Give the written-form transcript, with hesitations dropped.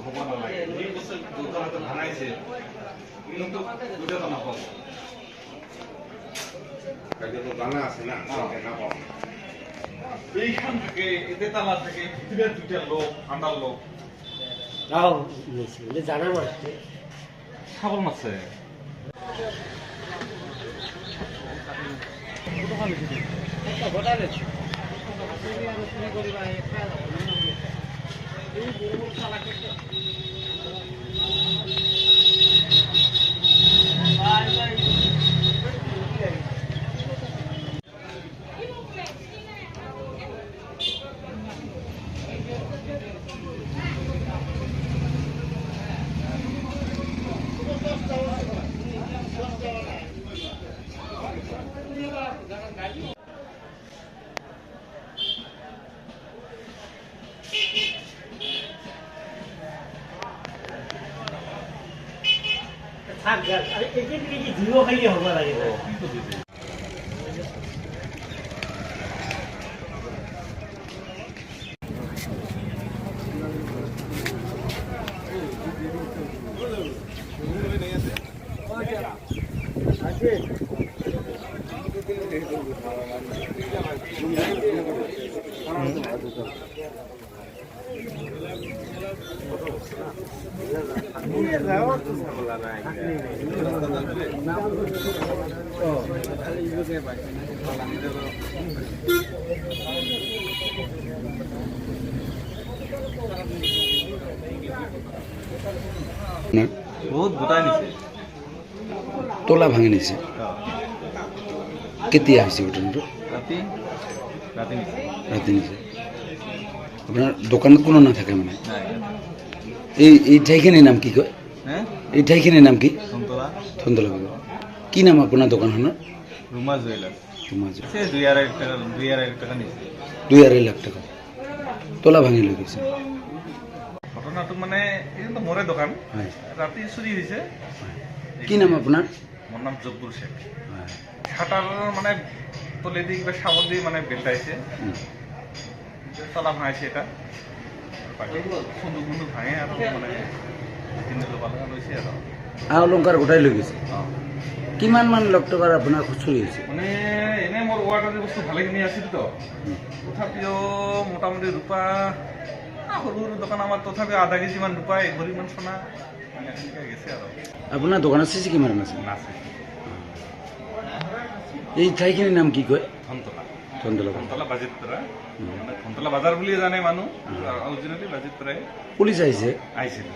হ'ব নালাগে এই বস্তু দুজনে ভাঙাইছে কিন্তু দুটা নাপাব কাজে জানা আছে না নাপাব এইখান থেকে এতে তালা থেকে ভিতরে দুটা লোক আন্ডার লোক তাও নিয়েছি জানা মারছে ছাগল মারছে জিও খাইলে হ'ব লাগে বহুত গোটাই নিছে তোলা ভাঙি নিছে কেতিয়া হৈছে ঘটনাটো ৰাতি ৰাতি নিছে ৰাতি নিছে আপোনাৰ দোকানত কোনো নাথাকে মানে নাই এই ঠাইখিনিৰ নাম কি কয় হে এই ঠাইখিনিৰ নাম কি সন্তলা ধন্তলা কি নাম আপোনাৰ দোকানখনৰ ৰুমা জুয়েলাৰ্স তোমাৰ যে সে 2.5 টাকা নিছে 2.5 লাখ টাকা তোলা ভাঙি লৈ গৈছে ঘটনাটো মানে এইটো মোৰে দোকান হয় ৰাতি চুৰি হৈছে কি নাম আপোনাৰ মোৰ নাম জব্বুৰ শেখ হয় শাটার মানে তলেদি কিবা সাবল দিয়ে মানে বেল্টাইছে তলা ভাঙাইছে এটা বাকি সুন্দুক মুন্দুক ভাঙে আৰু মানে তিনি লোকা লৈছে আৰু আ অলংকাৰ গোটাই লৈ গৈছে কিমান মান লাখ টকাৰ আপোনাৰ চুৰি হৈছে মানে এনে মোৰ ৱাৰ্ডৰ বস্তু ভালেখিনি আছিল তো তথাপিও মোটামুটি ৰূপা সৰু সৰু দোকান আমাৰ তথাপিও আধা কেজি মান ৰূপা 1 ভৰি মান সোণা মানে এনেকৈ গেছে আৰু আপোনাৰ দোকানত চিচি কিমান আছে নাছে এই ঠাইখিনিৰ নাম কি কয় ধন্তলা ধন্তলা ধন্তলা বাজিতৰা মানে ধন্তলা বাজাৰ বুলি জানে মানুহ অৰিজিনেলি বাজিতৰাই পুলিচ আহিছে আহিছিল